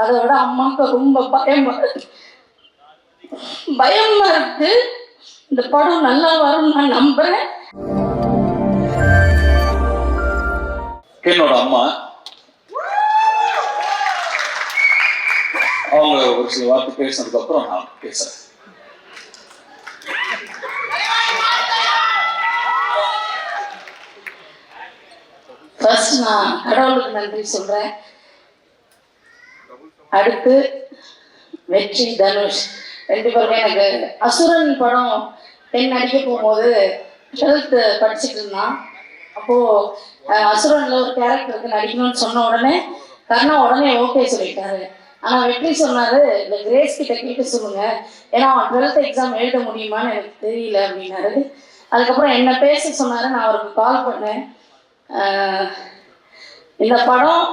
அதை விட அம்மாவுக்கு ரொம்ப பயமா இருக்கு. இந்த படம் நல்லா வரும்னு நான் நம்புறேன். என்னோட அம்மா அவங்க ஒரு சில வார்த்தை பேசினதுக்கு அப்புறம் நான் பேசுறேன். ஃபர்ஸ்ட் நான் கடவுளுக்கு நன்றி சொல்றேன். அடுத்து வெற்றி, தனுஷ் ரெண்டு பேருமே எனக்கு அசுரன் படம் நடிக்க போகும்போது 12th படிச்சுட்டு இருந்தான். அப்போது அசுரனில் ஒரு கேரக்டருக்கு நடிக்கணும்னு சொன்ன உடனே கர்ணா உடனே ஓகே சொல்லிட்டாரு. ஆனால் வெற்றி சொன்னார், இந்த கிரேஸ் கிட்ட கேட்டு சொல்லுங்க, ஏன்னா அவன் 12th எக்ஸாம் எழுத முடியுமான்னு எனக்கு தெரியல அப்படின்னாரு. அதுக்கப்புறம் என்ன பேச சொன்னார். நான் அவருக்கு கால் பண்ணேன். இந்த படம்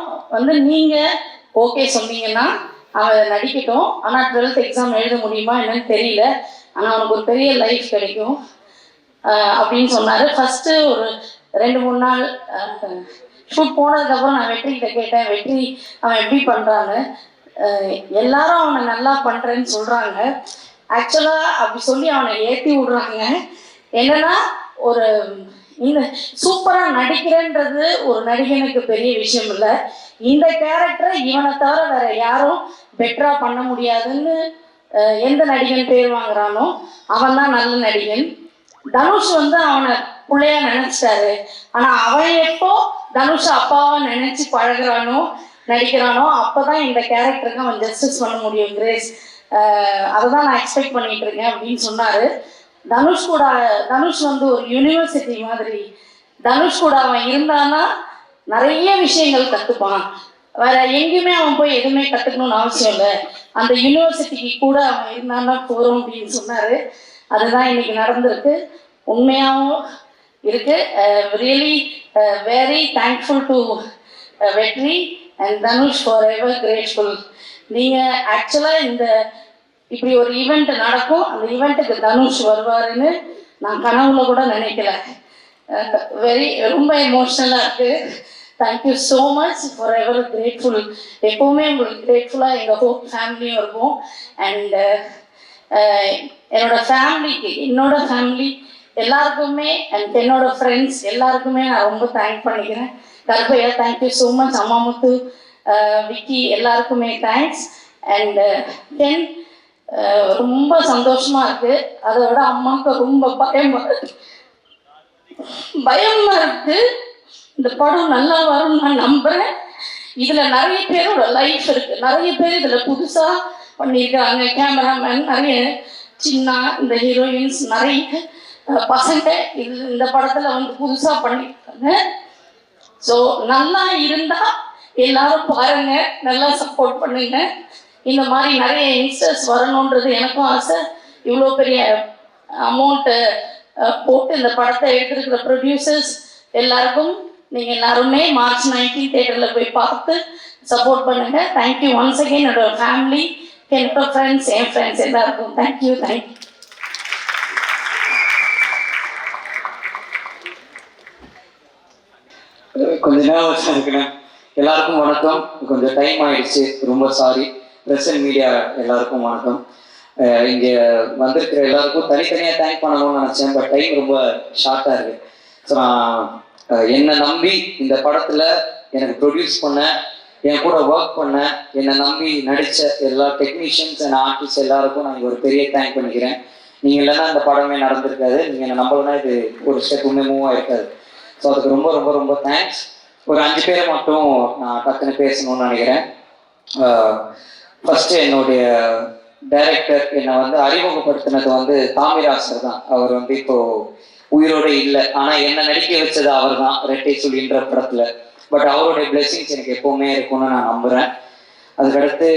நீங்கள் ஓகே சொன்னீங்கன்னா அவன் நடிக்கட்டும், ஆனால் 12th எக்ஸாம் எழுத முடியுமா என்னன்னு தெரியல, ஆனால் அவனுக்கு ஒரு பெரிய லைஃப் கிடைக்கும் அப்படின்னு சொன்னார். ஃபஸ்ட்டு ஒரு 2-3 நாள் ஷூட் போனதுக்கப்புறம் நான் வெற்றிக்கிட்ட கேட்டேன், வெற்றி அவன் எப்படி பண்ணுறாங்க, எல்லாரும் அவனை நல்லா பண்ணுறேன்னு சொல்கிறாங்க. ஆக்சுவலாக அப்படி சொல்லி அவனை ஏற்றி விடுறாங்க. என்னன்னா ஒரு இந்த சூப்பராக நடிக்கிறேன்றது ஒரு நடிகனுக்கு பெரிய விஷயம் இல்லை. இந்த கேரக்டரை இவனை தவிர வேற யாரும் பெட்டரா பண்ண முடியாதுன்னு எந்த நடிகன் பேர் வாங்குறானோ அவன் தான் நல்ல நடிகன். தனுஷ் அவனை பிள்ளையா நினைச்சிட்டாரு. ஆனா அவன் எப்போ தனுஷ் அப்பாவை நினைச்சு பழகுறானோ நடிக்கிறானோ அப்பதான் இந்த கேரக்டருக்கு அவன் ஜஸ்டிஸ் பண்ண முடியும். கிரேஸ் அதை தான் நான் எக்ஸ்பெக்ட் பண்ணிட்டு இருக்கேன் அப்படின்னு சொன்னாரு. தனுஷ் ஒரு யூனிவர்சிட்டி மாதிரி. தனுஷ் கூட அவன் இருந்தான்னா நிறைய விஷயங்கள் கற்றுப்பான். வேற எங்கேயுமே அவன் போய் எதுவுமே கற்றுக்கணும்னு அவசியம் இல்லை, அந்த யூனிவர்சிட்டிக்கு கூட அவன் இருந்தான்னா போகிறோம் அப்படின்னு சொன்னார். அதுதான் இன்னைக்கு நடந்திருக்கு, உண்மையாகவும் இருக்கு. ரியலி வெரி தேங்க்ஃபுல் டு வெற்றி and Dhanush, for ever grateful. நீங்கள் ஆக்சுவலாக இப்படி ஒரு ஈவெண்ட் நடக்கும், அந்த ஈவெண்ட்டுக்கு தனுஷ் வருவாருன்னு நான் கனவுல கூட நினைக்கல. ரொம்ப எமோஷ்னலாக இருக்குது. Thank you so much, for ever grateful. எப்போவுமே உங்களுக்கு கிரேட்ஃபுல்லாக எங்கள் ஹோல் ஃபேமிலியும் இருக்கும். அண்ட் என்னோட ஃபேமிலி எல்லாருக்குமே அண்ட் என்னோட ஃப்ரெண்ட்ஸ் எல்லாருக்குமே நான் ரொம்ப தேங்க் பண்ணிக்கிறேன். கர்பையா தேங்க்யூ ஸோ மச், அம்மாமுத்து, விக்கி எல்லாருக்குமே தேங்க்ஸ். அண்ட் ரொம்ப சந்தோஷமா இருக்கு. அதை விட அம்மாவுக்கு ரொம்ப பயமா இருக்கு. இந்த படம் நல்லா வரும்னு நான் நம்புறேன். இதுல நிறைய பேரோட லைஃப் இருக்கு, நிறைய பேர் இதுல புதுசா பண்ணியிருக்காங்க. கேமராமேன் நிறைய சின்ன, இந்த ஹீரோயின்ஸ் நிறைய பசங்க இந்த படத்துல புதுசா பண்ணியிருக்காங்க. ஸோ நல்லா இருந்தா எல்லாரும் பாருங்க, நல்லா சப்போர்ட் பண்ணுங்க. இந்த மாதிரி நிறைய யங்ஸ்டர்ஸ் வரணுன்றது எனக்கும் ஆசை. இவ்வளோ பெரிய அமௌண்ட்டு போட்டு இந்த படத்தை எடுத்துருக்கிற ப்ரொடியூசர்ஸ் எல்லாருக்கும் நீங்கள் எல்லாருமே March 19 தேட்டரில் போய் பார்த்து சப்போர்ட் பண்ணுங்க. Thank you once again. என்னோட ஃபேமிலி, என்னோட ஃப்ரெண்ட்ஸ், என் ஃப்ரெண்ட்ஸ் எல்லாருக்கும் தேங்க்யூ. கொஞ்ச நேரம் இருக்கிறேன். எல்லாருக்கும் வணக்கம். கொஞ்சம் டைம் ஆயிடுச்சு, ரொம்ப சாரி. ப்ரெஸ் அண்ட் மீடியா எல்லாருக்கும் வணக்கம். இங்கே வந்திருக்கிற எல்லாருக்கும் தனித்தனியாக தேங்க் பண்ணணும்னு நினச்சேன், பட் டைம் ரொம்ப ஷார்ட்டாக இருக்குது. ஸோ நான் என்னை நம்பி இந்த படத்தில் எனக்கு ப்ரொடியூஸ் பண்ண, என் கூட ஒர்க் பண்ண, என்னை நம்பி நடித்த எல்லா டெக்னீஷியன்ஸ் அண்ட் ஆர்டிஸ்ட் எல்லாருக்கும் நான் ஒரு பெரிய தேங்க் பண்ணிக்கிறேன். நீங்கள் இல்லைன்னா இந்த படமே நடந்திருக்காது. நீங்கள் என்னை நம்பலைன்னா இது ஒரு ஸ்டெப் மூவ் ஆகிருக்காது. ஸோ அதுக்கு ரொம்ப ரொம்ப ரொம்ப தேங்க்ஸ். ஒரு 5 பேரை மட்டும் நான் டக்குன்னு பேசணும்னு நினைக்கிறேன். ஃபஸ்ட்டு என்னுடைய டைரக்டர் என்னை அறிமுகப்படுத்தினது தாமிராசர் தான். அவர் இப்போது உயிரோடு இல்லை, ஆனால் என்னை நடிக்க வச்சது அவர் தான் ரெட்டை சொல்லின்ற படத்தில். பட் அவருடைய பிளெஸிங்ஸ் எனக்கு எப்போவுமே இருக்கும்னு நான் நம்புகிறேன். அதுக்கடுத்து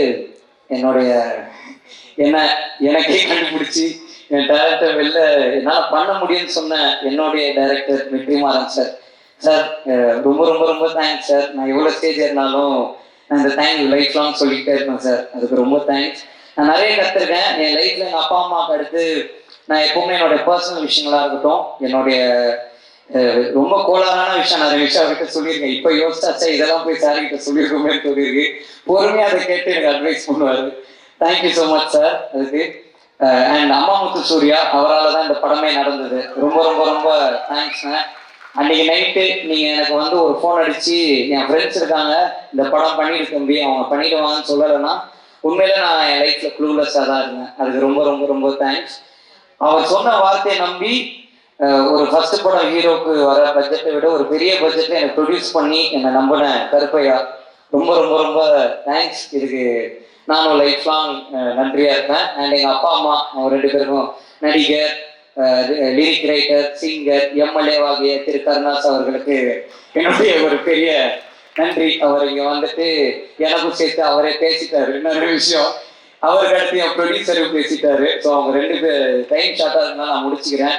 எனக்கே கண்டுபிடிச்சி என் டைரக்டர் வெளில என்னால் பண்ண முடியும்னு சொன்ன என்னுடைய டைரக்டர் வெற்றிமாறன் சார். சார் ரொம்ப ரொம்ப ரொம்ப தேங்க்ஸ் சார். நான் எவ்வளோ ஸ்டேஜ் இருந்தாலும் நான் இந்த தேங்க்யூ லைஃப் லாங் சொல்லிக்கிட்டே இருப்பேன் சார். அதுக்கு ரொம்ப தேங்க்ஸ். நான் நிறைய கற்றுருக்கேன் என் லைஃப்பில். எங்கள் அப்பா அம்மாவுக்கு அடுத்து நான் எப்போவுமே என்னுடைய பர்சனல் விஷயங்களாக இருக்கட்டும், என்னுடைய ரொம்ப கோளாறான விஷயம் நான் விஷயம் அவர்கிட்ட சொல்லியிருக்கேன். இப்போ யோசிச்சாச்சா இதெல்லாம் போய் சார் கிட்ட சொல்லியிருக்கோமே சொல்லியிருக்கு. பொறுமையாக அதை கேட்டு எனக்கு அட்வைஸ் பண்ணுவார். தேங்க்யூ ஸோ மச் சார் அதுக்கு. அண்ட் அம்மாமுத்து சூர்யா, அவரால் தான் இந்த படமே நடந்தது. ரொம்ப ரொம்ப ரொம்ப தேங்க்ஸ்ங்க. அன்னைக்கு நைட்டு நீங்கள் எனக்கு வந்து ஒரு ஃபோன் அடித்து என் ஃப்ரெண்ட்ஸ் இருக்காங்க இந்த படம் பண்ணிட்டு தம்பி அவங்க பண்ணிடுவாங்கன்னு சொல்லலைன்னா உண்மையில நான் என் லைஃப்பில் க்ளூலெஸ்ஸாக தான் இருந்தேன். அதுக்கு ரொம்ப ரொம்ப ரொம்ப தேங்க்ஸ். அவர் சொன்ன வார்த்தையை நம்பி ஒரு ஃபர்ஸ்ட் படம் ஹீரோக்கு வர பட்ஜெட்டை விட ஒரு பெரிய பட்ஜெட்டில் எனக்கு ப்ரொடியூஸ் பண்ணி என்னை நம்பின கருப்பையா, ரொம்ப ரொம்ப ரொம்ப தேங்க்ஸ். இதுக்கு நானும் லைஃப் லாங் நன்றியாக இருப்பேன். அண்ட் எங்கள் அப்பா அம்மா அவங்க 2 பேருக்கும் நடிகர், லிரிக் ரைட்டர், சிங்கர், எம்எல்ஏவாகிய திரு கருணாஸ் அவர்களுக்கு என்னுடைய ஒரு பெரிய நன்றி. அவர் இங்கே வந்துட்டு எனக்கும் சேர்த்து அவரே பேசிட்டாரு. இன்னொரு விஷயம், அவருக்கு அடுத்து என் ப்ரொடியூசரும் பேசிட்டாரு. ஸோ அவங்க 2 பேர் டைம் ஷார்ட்டாக இருந்தாலும் நான் முடிச்சுக்கிறேன்.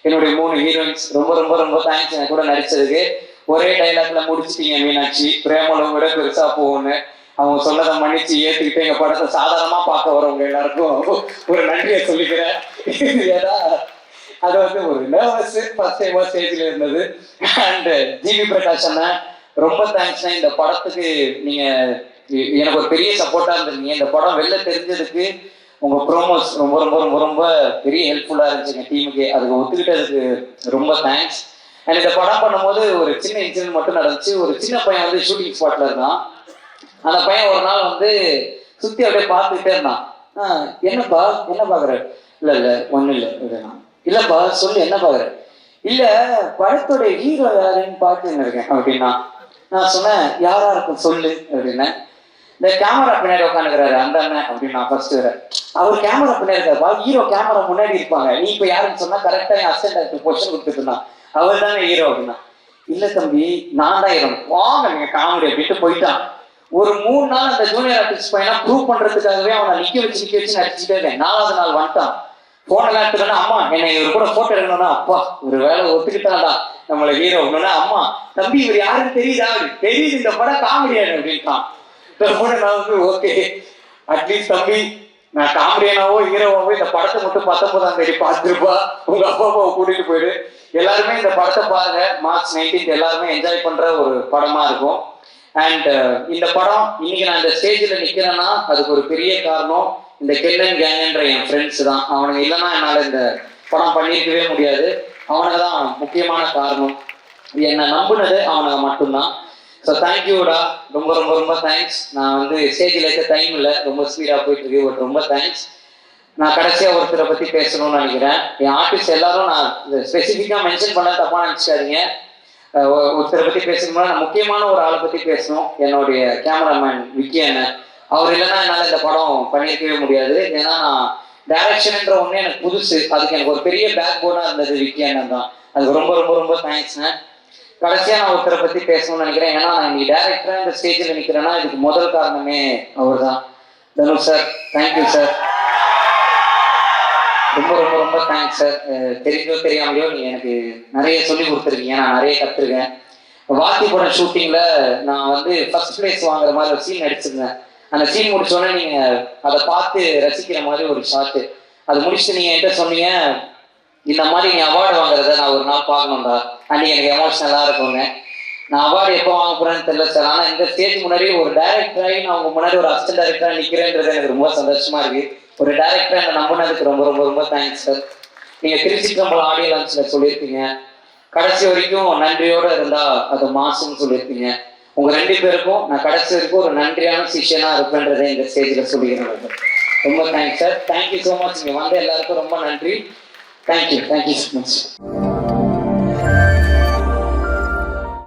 என்னுடைய 3 ஹீரோயின்ஸ் ரொம்ப ரொம்ப ரொம்ப தேங்க்ஸ் எனக்கு கூட நடிச்சதுக்கு. ஒரே டைலாக்ல முடிச்சிட்டீங்க மீனாட்சி, பிரேமலம் விட பெருசா போகும்னு. அவங்க சொன்னதை மன்னிச்சு ஏற்றுக்கிட்டு எங்கள் படத்தை சாதாரணமாக பார்க்க வரவங்க எல்லாருக்கும் ஒரு நன்றியை சொல்லிக்கிறேன். ஏன்னா அது வந்து ஒரு நர்வஸ் ஃபர்ஸ்ட் டைம் ஸ்டேஜில் இருந்தது. அண்ட் ஜிவி பிரகாஷ் அண்ணா ரொம்ப தேங்க்ஸ்ண்ணா. இந்த படத்துக்கு நீங்கள் எனக்கு ஒரு பெரிய சப்போர்ட்டாக இருந்திருக்கீங்க. இந்த படம் வெளில தெரிஞ்சதுக்கு உங்கள் ப்ரோமோஸ் ரொம்ப ரொம்ப ரொம்ப ரொம்ப பெரிய ஹெல்ப்ஃபுல்லாக இருந்துச்சுங்க டீமுக்கு. அதுக்கு ஒத்துக்கிட்டதுக்கு ரொம்ப தேங்க்ஸ். அண்ட் இந்த படம் பண்ணும்போது ஒரு சின்ன இன்சிடென்ட் மட்டும் நடந்துச்சு. ஒரு சின்ன பையன் வந்து ஷூட்டிங் ஸ்பாட்டில் இருந்தான். அந்த பையன் ஒரு நாள் வந்து சுற்றி அப்படியே பார்த்துக்கிட்டே இருந்தான். என்னப்பா என்ன பார்க்குற? இல்லை ஒன்றும் இல்லை அப்படின்னா. இல்லைப்பா சொல்லு என்ன பார்க்குற? இல்லை படத்தோட ஹீரோ யாருன்னு பார்த்துன்னு இருக்கேன் அப்படின்னா. நான் சொன்னேன் யாரா இருக்கும் சொல்லு அப்படின்னேன். இந்த கேமரா பின்னாடி உட்காந்துக்கிறாரு அந்த அண்ணன் அப்படின்னு நான் ஃபர்ஸ்ட் வரேன். அவர் கேமரா பின்னாடி இருக்காருப்பா, ஹீரோ கேமரா முன்னாடி இருப்பாங்க, நீ இப்போ யாருன்னு சொன்னா கரெக்டாக என் அசிஸ்டன்ட் டைரக்டர் பொசிஷன் கொடுத்துட்டு இருந்தான். அவர் தானே ஹீரோ அப்படின்னா. இல்லை தம்பி நான் தான் ஹீரோ, வாங்க நீங்க காமெடி அப்படின்ட்டு போயிட்டான். ஒரு 3 நாள் அந்த ஜூனியர் ஆர்டிஸ்ட் பையனா ப்ரூவ் பண்றதுக்காகவே அவனை நிக்க வச்சு நடிச்சுட்டே இருக்கேன். 4வது நாள் வந்துட்டான். போனெல்லாம் எடுத்துக்கணும். அம்மா என்னை இவர் கூட போட்டோ எடுக்கணும்னா, அப்பா ஒரு வேலை ஒத்துக்கிட்டாடா நம்மளை ஹீரோ அப்படின்னா. அம்மா தம்பி இவர் யாருன்னு தெரியுதா? தெரியுது, இந்த படம் காமெடியானு அப்படின்ட்டான். நான் வந்து ஓகே அட்லீஸ்ட் தம்பி நான் காமெடியானாவோ ஹீரோவாவோ இந்த படத்தை மட்டும் 19ஆம் தேதி பார்த்துருப்பா, உங்க அப்பா அம்மாவை கூட்டிட்டு போயிடு. எல்லாருமே இந்த படத்தை பாருங்க. மார்ச் 19 எல்லாருமே என்ஜாய் பண்ற ஒரு படமா இருக்கும். அண்ட் இந்த படம் இன்னைக்கு நான் இந்த ஸ்டேஜில் நிற்கிறேன்னா அதுக்கு ஒரு பெரிய காரணம் இந்த கெல்லன் கேங்கன்ற என் ஃப்ரெண்ட்ஸ் தான். அவனுங்க இல்லைன்னா என்னால் இந்த படம் பண்ணியிருக்கவே முடியாது. அவனுங்க தான் முக்கியமான காரணம். என்னை நம்பினது அவனுங்க மட்டும்தான். ஸோ தேங்க்யூடா, ரொம்ப ரொம்ப ரொம்ப தேங்க்ஸ். நான் வந்து ஸ்டேஜில் இருக்க டைம் இல்லை, ரொம்ப ஸ்பீடாக போயிட்டு இருக்கு. பட் ரொம்ப தேங்க்ஸ். நான் கடைசியாக ஒருத்தரை பற்றி பேசணும்னு நினைக்கிறேன். என் ஆர்டிஸ்ட் எல்லாரும் நான் ஸ்பெசிஃபிக்காக மென்ஷன் பண்ண தப்பாக நினச்சிக்காதீங்க. ஒருத்தரை பற்றி பேசணும்னா நான் முக்கியமான ஒரு ஆளை பற்றி பேசணும். என்னுடைய கேமராமேன் விக்கி அண்ணன். அவர் இல்லைன்னா என்னால் இந்த படம் பண்ணியிருக்கவே முடியாது. ஏன்னா நான் டைரக்ஷன்ன்ற ஒன்று எனக்கு புதுசு. அதுக்கு எனக்கு ஒரு பெரிய பேக் போனாக இருந்தது விக்கி அண்ணன் தான். அதுக்கு ரொம்ப ரொம்ப ரொம்ப தேங்க்ஸ்ண்ணே. கடைசியாக நான் ஒருத்தரை பற்றி பேசணும்னு நினைக்கிறேன். ஏன்னா நான் இன்னைக்கு டைரக்டராக இந்த ஸ்டேஜில் நிற்கிறேன்னா இதுக்கு முதல் காரணமே அவர் தான். Dhanush sir, thank you sir. ரொம்ப ரொம்ப ரொம்ப தேங்க்ஸ் சார். தெரிஞ்சோ தெரியாமலையோ நீங்கள் எனக்கு நிறைய சொல்லி கொடுத்துருக்கீங்க. நான் நிறைய கற்றுருக்கேன். வாத்தி படம் ஷூட்டிங்கில் நான் வந்து ஃபர்ஸ்ட் பிளேஸ் வாங்குற மாதிரி ஒரு சீன் நடிச்சிருந்தேன். அந்த சீன் முடிச்சோடனே நீங்கள் அதை பார்த்து ரசிக்கிற மாதிரி ஒரு ஷாட்டு. அது முடிச்சுட்டு நீங்கள் என்கிட்ட சொன்னீங்க, இந்த மாதிரி நீ அவார்டு வாங்குறத நான் ஒரு நாள் பார்க்கணும்டா, அன்றைக்கி எனக்கு எமோஷனலாக இருக்குங்க. நான் அவார்டு எப்போ வாங்க போகிறேன்னு தெரியல சார். ஆனால் இந்த ஸ்டேஜ் முன்னாடி ஒரு டைரக்டராகி நான் உங்கள் முன்னாடி ஒரு அசிஸ்டன்ட் டைரக்டராக நிற்கிறேன்றது எனக்கு ரொம்ப சந்தோஷமாக இருக்குது. ஒரு டைரக்டரை என்னை நம்பினதுக்கு ரொம்ப ரொம்ப ரொம்ப தேங்க்ஸ் சார். நீங்கள் திருச்சிற்றம்பலம் ஆடியோ லான்ச்சில் சொல்லியிருப்பீங்க, கடைசி வரைக்கும் நன்றியோடு இருந்தால் அது மாசுன்னு சொல்லியிருப்பீங்க. உங்கள் 2 பேருக்கும் நான் கடைசி வரைக்கும் ஒரு நன்றியான சிஷியனாக இருப்பேன்றதை இந்த ஸ்டேஜில் சொல்லிக்கிறேன். ரொம்ப thanks sir. Thank you so much. இங்கே வந்த எல்லாருக்கும் ரொம்ப நன்றி. Thank you so much.